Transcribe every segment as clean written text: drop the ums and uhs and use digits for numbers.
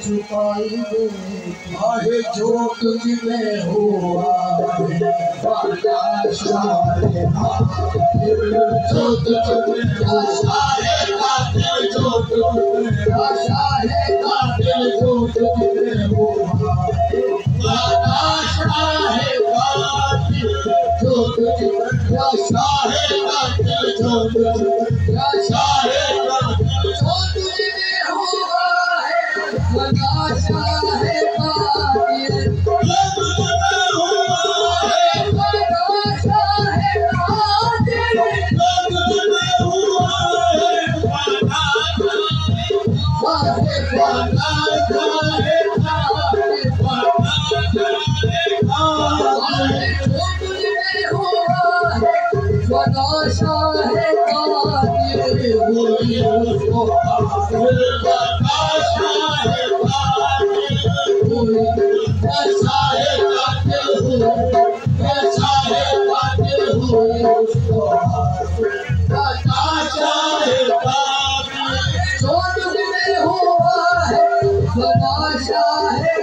छुपाएंगे आहे जो तुझ में हुआ है बादशाह है जो तुझ में बादशाह है कातिल जो तुझ में बादशाह है कातिल जो तुझ में हुआ है बादशाह है कातिल जो तुझ में बादशाह है कातिल जो तुझ में बादशाह है कातिल जो तुझ में हुआ है बादशाह है कातिल जो तुझ में हुआ है बादशाह है कातिल जो तुझ में हुआ है बादशाह है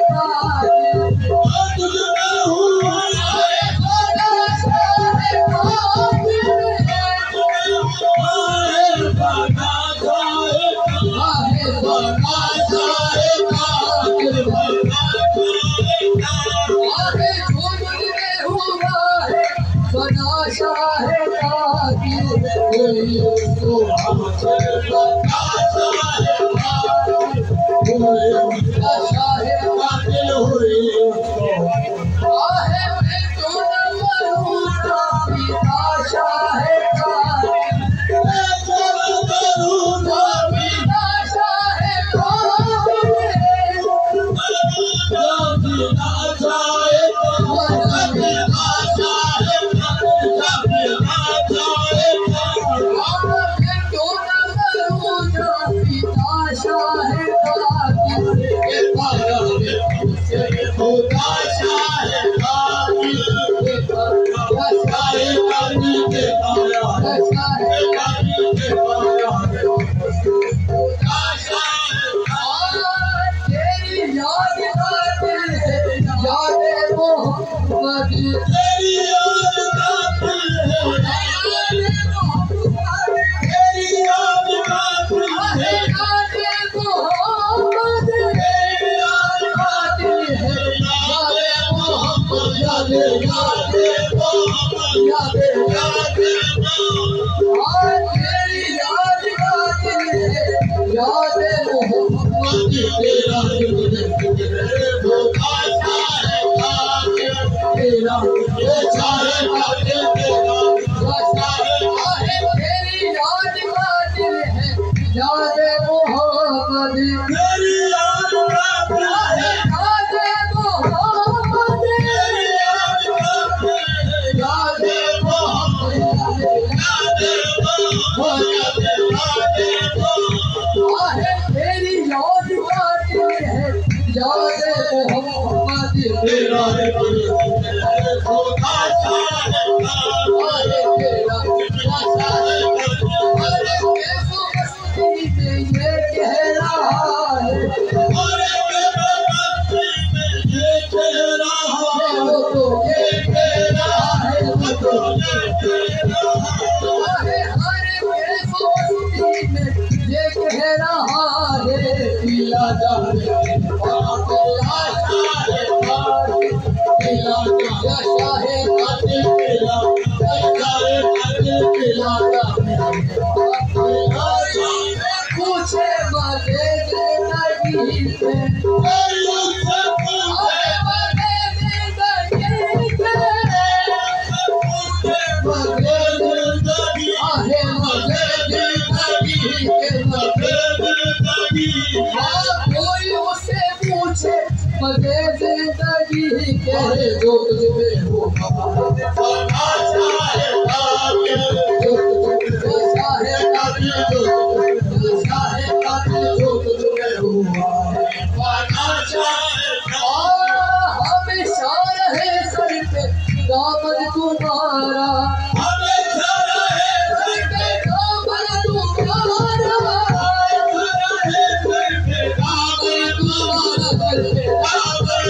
सर पे दामन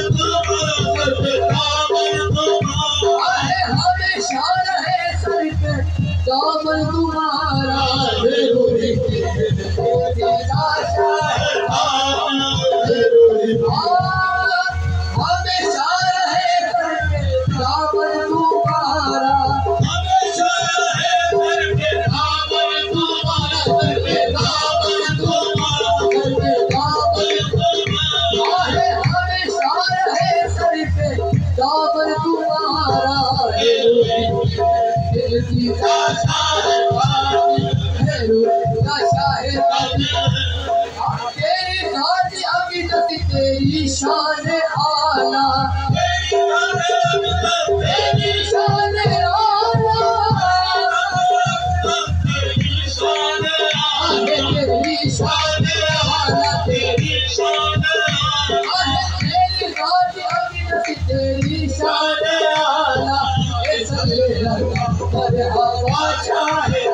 तुम्हारा है, हमेशा रहे सर पे दामन तुम्हारा जरूरी आशा है हमेशा रहे सर पे दामन तुम्हारा हमेशा रहे सर पे दामन तुम्हारा सर पे दामन तुम्हारा सर पे दामन तुम्हारा है, हमेशा रहे सर पे दामन तुम्हारा दिल की आशा है आशा है तेरी जात अभी तक तेरी शान आला तेरी शान आला तेरी शान आला तेरी शान आला तेरी शान आला तेरी जात अभी तक तेरी शान आला ऐसा मेरा पर हवा चाहे